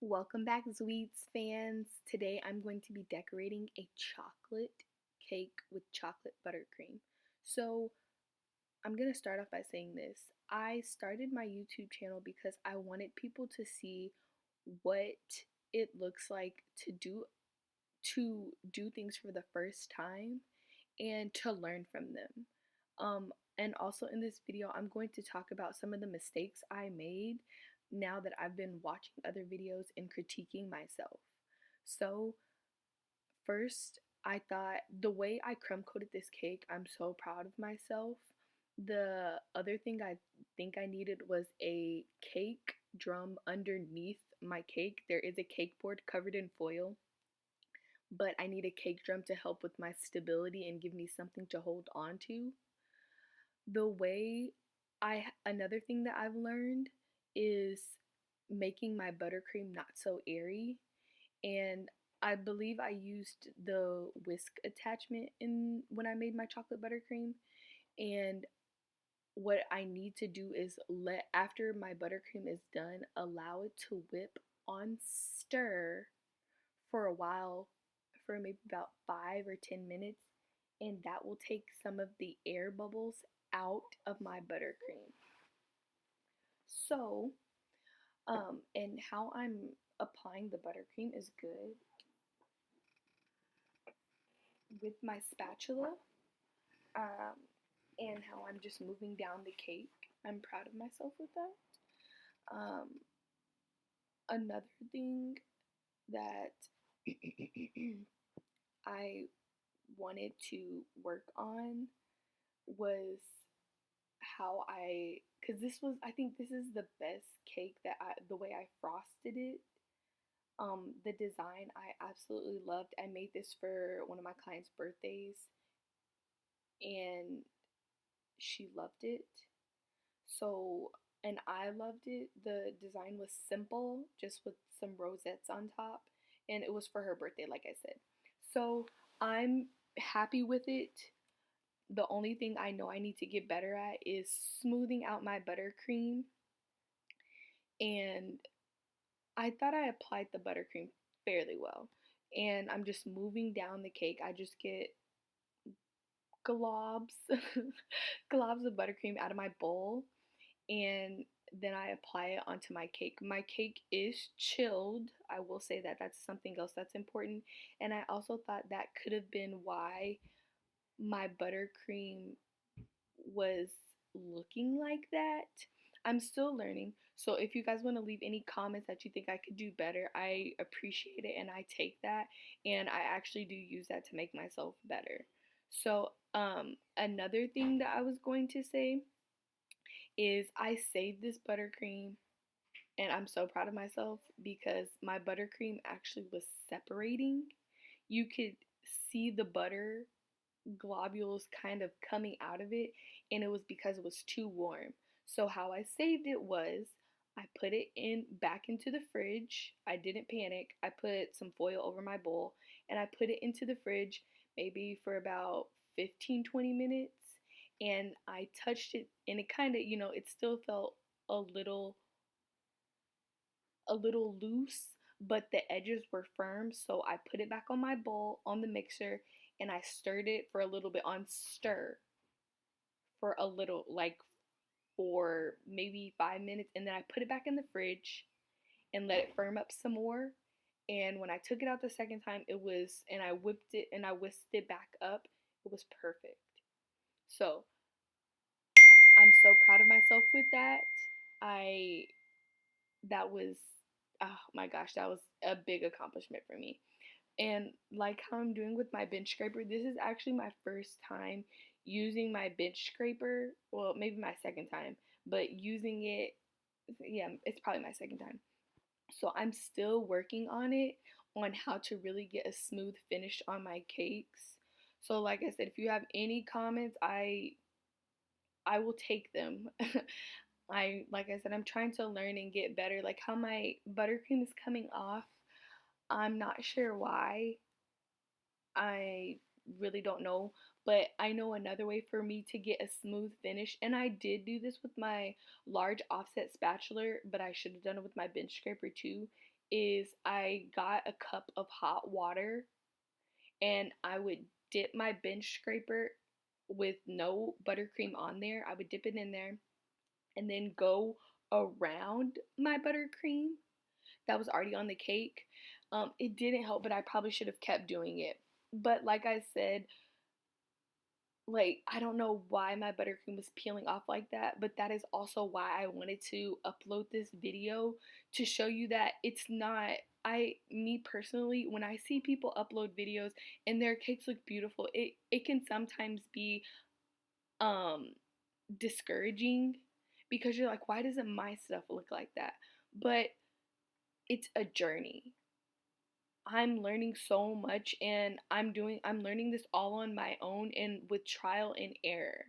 Welcome back, Sweets fans. Today I'm going to be decorating a chocolate cake with chocolate buttercream. So, I'm going to start off by saying this. I started my YouTube channel because I wanted people to see what it looks like to do things for the first time and to learn from them. And also in this video, I'm going to talk about some of the mistakes I made now that I've been watching other videos and critiquing myself. So, first, I thought the way I crumb coated this cake, I'm so proud of myself. The other thing I think I needed was a cake drum underneath my cake. There is a cake board covered in foil, but I need a cake drum to help with my stability and give me something to hold on to. The way Another thing that I've learned is making my buttercream not so airy, and I believe I used the whisk attachment in when I made my chocolate buttercream. And what I need to do is let after my buttercream is done, allow it to whip on stir for a while, for maybe about 5 or 10 minutes, and that will take some of the air bubbles out of my buttercream. So, and how I'm applying the buttercream is good with my spatula, um, and how I'm just moving down the cake. I'm proud of myself with that. Another thing that I wanted to work on was because I think this is the best cake the way I frosted it. The design I absolutely loved. I made this for one of my clients' birthdays, and she loved it. So, and I loved it. The design was simple, just with some rosettes on top, and it was for her birthday, like I said. So, I'm happy with it. The only thing I know I need to get better at is smoothing out my buttercream. And I thought I applied the buttercream fairly well. And I'm just moving down the cake. I just get globs, globs of buttercream out of my bowl, and then I apply it onto my cake. My cake is chilled. I will say that that's something else that's important. And I also thought that could have been why my buttercream was looking like that. I'm still learning. So if you guys want to leave any comments that you think I could do better, I appreciate it and I take that, and I actually do use that to make myself better. So another thing that I was going to say is I saved this buttercream, and I'm so proud of myself because my buttercream actually was separating. You could see the butter globules kind of coming out of it, and it was because it was too warm. So how I saved it was I put it in back into the fridge. I didn't panic. I put some foil over my bowl and I put it into the fridge maybe for about 15-20 minutes, and I touched it, and it kind of, it still felt a little loose, but the edges were firm. So I put it back on my bowl on the mixer, and I stirred it for a little bit on stir for a little, like for maybe 5 minutes, and then I put it back in the fridge and let it firm up some more. And when I took it out the second time, and I whipped it and I whisked it back up, it was perfect. So I'm so proud of myself with that. I that was Oh my gosh, that was a big accomplishment for me. And like how I'm doing with my bench scraper, this is actually my first time using my bench scraper. Well, maybe my second time, but using it, yeah, it's probably my second time. So I'm still working on it, on how to really get a smooth finish on my cakes. So like I said, if you have any comments, I will take them. Like I said, I'm trying to learn and get better. Like how my buttercream is coming off, I'm not sure why. I really don't know, but I know another way for me to get a smooth finish, and I did do this with my large offset spatula, but I should have done it with my bench scraper too, is I got a cup of hot water and I would dip my bench scraper with no buttercream on there. I would dip it in there and then go around my buttercream that was already on the cake. It didn't help, but I probably should have kept doing it. But like I said, like I don't know why my buttercream was peeling off like that, but that is also why I wanted to upload this video to show you that it's not, me personally, when I see people upload videos and their cakes look beautiful, it can sometimes be um discouraging because you're like, why doesn't my stuff look like that? But it's a journey. I'm learning so much and I'm learning this all on my own and with trial and error.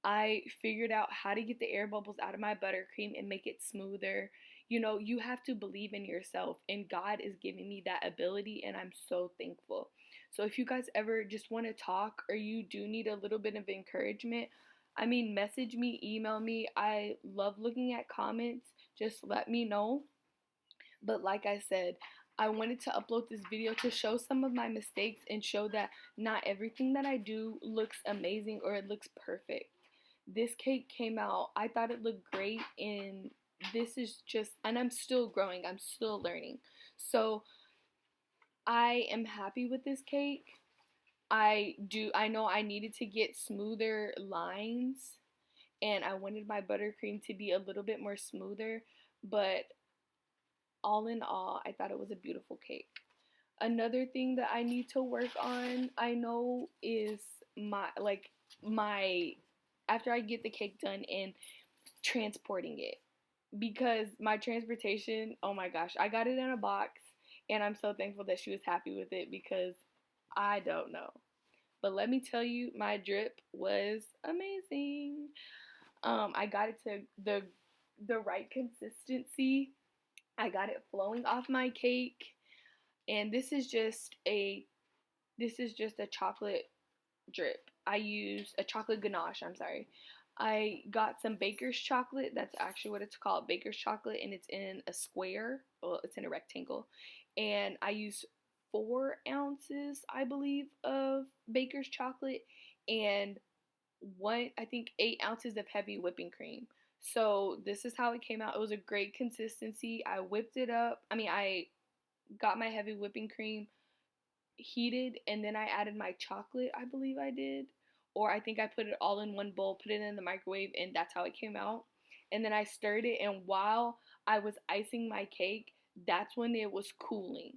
I figured out how to get the air bubbles out of my buttercream and make it smoother. You know, you have to believe in yourself, and God is giving me that ability, and I'm so thankful. So, if you guys ever just want to talk or you do need a little bit of encouragement, I mean, message me, email me. I love looking at comments. Just let me know. But like I said, I wanted to upload this video to show some of my mistakes and show that not everything that I do looks amazing or it looks perfect. This cake came out, I thought it looked great, and this is just, and I'm still growing, I'm still learning. So I am happy with this cake. I know I needed to get smoother lines and I wanted my buttercream to be a little bit more smoother, but all in all, I thought it was a beautiful cake. Another thing that I need to work on, I know, is my after I get the cake done and transporting it. Because my transportation, oh my gosh, I got it in a box and I'm so thankful that she was happy with it because I don't know. But let me tell you, my drip was amazing. I got it to the right consistency. I got it flowing off my cake, and this is just a chocolate drip. I use a chocolate ganache, I'm sorry. I got some baker's chocolate. That's actually what it's called, baker's chocolate, and it's in a square. Well, it's in a rectangle. And I use 4 ounces, I believe, of baker's chocolate and I think 8 ounces of heavy whipping cream. So this is how it came out. It was a great consistency. I whipped it up. I got my heavy whipping cream heated and then I added my chocolate, I believe I did. Or I think I put it all in one bowl, put it in the microwave, and that's how it came out. And then I stirred it, and while I was icing my cake, that's when it was cooling.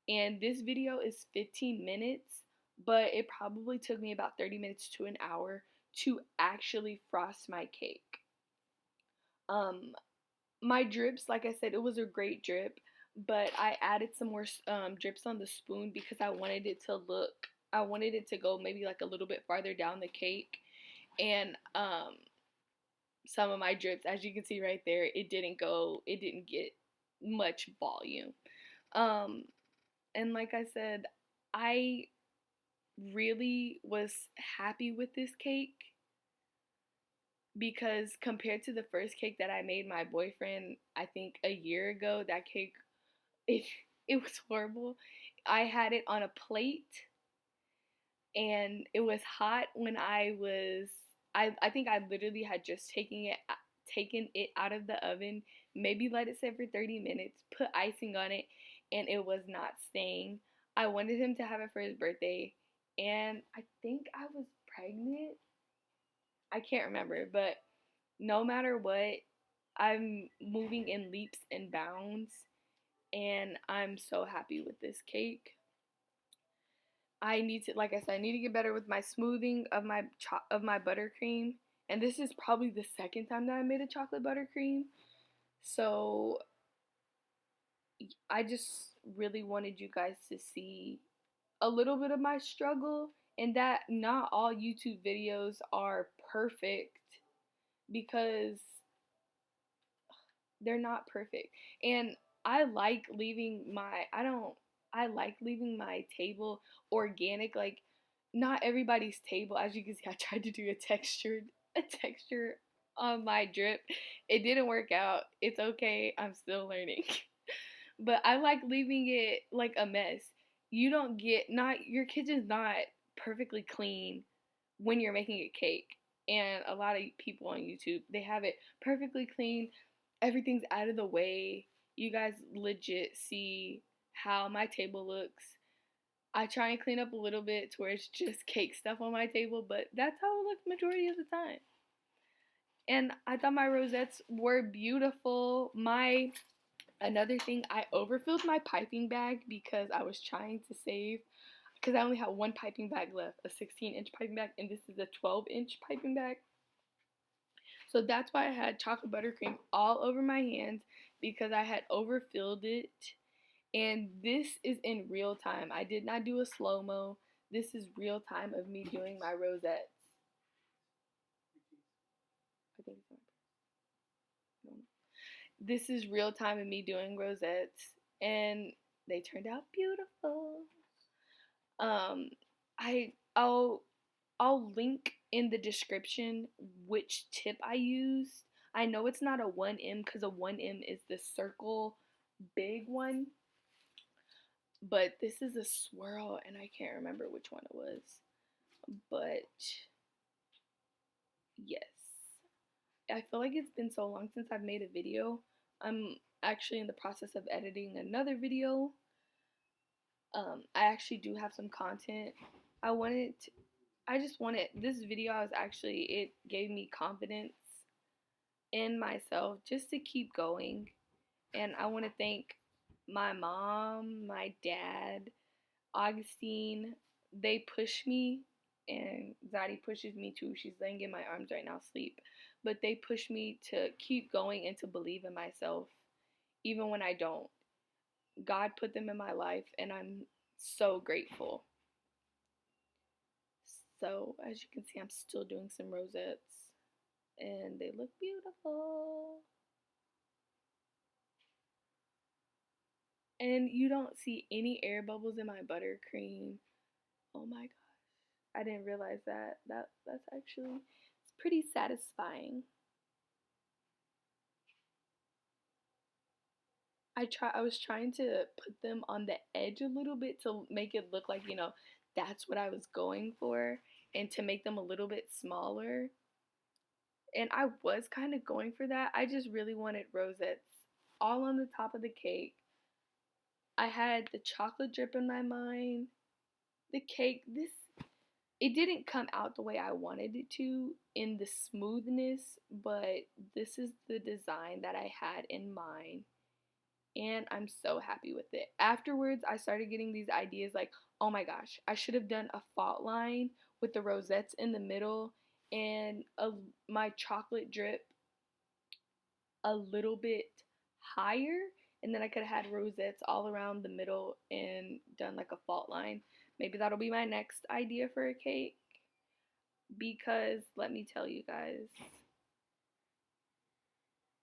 And this video is 15 minutes, but it probably took me about 30 minutes to an hour to actually frost my cake. Um, my drips, like I said, it was a great drip, but I added some more drips on the spoon because I wanted it to go maybe like a little bit farther down the cake. And some of my drips, as you can see right there, it didn't get much volume. Um, and like I said, I really was happy with this cake because compared to the first cake that I made my boyfriend, I think a year ago, that cake, it, it was horrible. I had it on a plate and it was hot when I think I literally had just taken it out of the oven, maybe let it sit for 30 minutes, put icing on it, and it was not staying. I wanted him to have it for his birthday, and I think I was pregnant. I can't remember, but no matter what, I'm moving in leaps and bounds, and I'm so happy with this cake. I need to, like I said, I need to get better with my smoothing of my buttercream, and this is probably the second time that I made a chocolate buttercream. So I just really wanted you guys to see a little bit of my struggle and that not all YouTube videos are perfect because they're not perfect. And I like leaving my I like leaving my table organic. Like not everybody's table, as you can see, I tried to do a texture on my drip. It didn't work out. It's okay. I'm still learning. But I like leaving it like a mess. You don't get not your kitchen's not perfectly clean when you're making a cake. And a lot of people on YouTube, they have it perfectly clean. Everything's out of the way. You guys legit see how my table looks. I try and clean up a little bit to where it's just cake stuff on my table, but that's how it looks majority of the time. And I thought my rosettes were beautiful. Another thing, I overfilled my piping bag because I was trying to save, because I only had one piping bag left, a 16-inch piping bag, and this is a 12-inch piping bag. So that's why I had chocolate buttercream all over my hands, because I had overfilled it. And this is in real time. I did not do a slow-mo. This is real time of me doing my rosettes. I think it's This is real time of me doing rosettes, and they turned out beautiful. I'll link in the description which tip I used. I know it's not a 1M because a 1M is the circle big one, but this is a swirl, and I can't remember which one it was. But yes, I feel like it's been so long since I've made a video. I'm actually in the process of editing another video. I actually do have some content. I just wanted this video. It gave me confidence in myself just to keep going. And I want to thank my mom, my dad, Augustine. They push me, and Zaddy pushes me too. She's laying in my arms right now, asleep. But they push me to keep going and to believe in myself, even when I don't. God put them in my life, and I'm so grateful. So, as you can see, I'm still doing some rosettes, and they look beautiful. And you don't see any air bubbles in my buttercream. Oh my gosh. I didn't realize that. That's actually, it's pretty satisfying. I was trying to put them on the edge a little bit to make it look like, that's what I was going for, and to make them a little bit smaller. And I was kind of going for that. I just really wanted rosettes all on the top of the cake. I had the chocolate drip in my mind. The cake, it didn't come out the way I wanted it to in the smoothness, but this is the design that I had in mind. And I'm so happy with it. Afterwards, I started getting these ideas like, oh my gosh, I should have done a fault line with the rosettes in the middle and my chocolate drip a little bit higher, and then I could have had rosettes all around the middle and done like a fault line. Maybe that'll be my next idea for a cake, because let me tell you guys,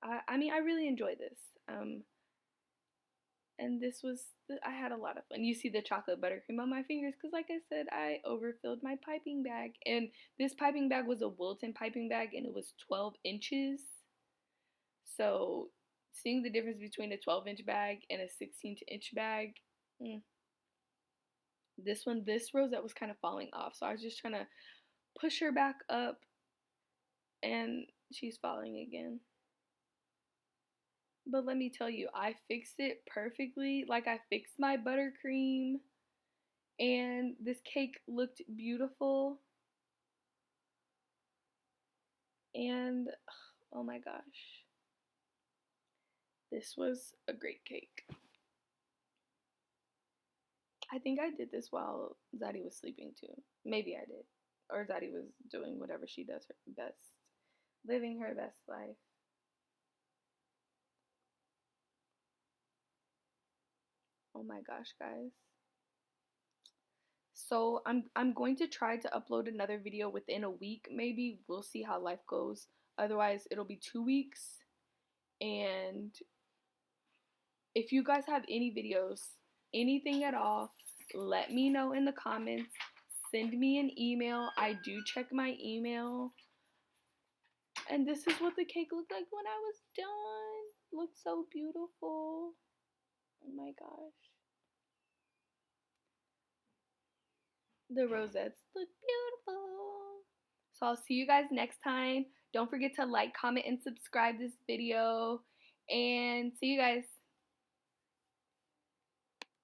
I mean, I really enjoy this. And I had a lot of fun. You see the chocolate buttercream on my fingers because, like I said, I overfilled my piping bag. And this piping bag was a Wilton piping bag, and it was 12 inches. So, seeing the difference between a 12-inch bag and a 16-inch bag, this rosette was kind of falling off. So, I was just trying to push her back up, and she's falling again. But let me tell you, I fixed it perfectly. Like, I fixed my buttercream, and this cake looked beautiful. And, oh my gosh, this was a great cake. I think I did this while Zaddy was sleeping too. Maybe I did. Or Zaddy was doing whatever she does her best. Living her best life. Oh my gosh, guys. So I'm going to try to upload another video within a week. Maybe we'll see how life goes. Otherwise, it'll be 2 weeks. And if you guys have any videos, anything at all, let me know in the comments. Send me an email. I do check my email. And this is what the cake looked like when I was done. Looked so beautiful. Oh my gosh. The rosettes look beautiful. So I'll see you guys next time. Don't forget to like, comment, and subscribe this video. And see you guys.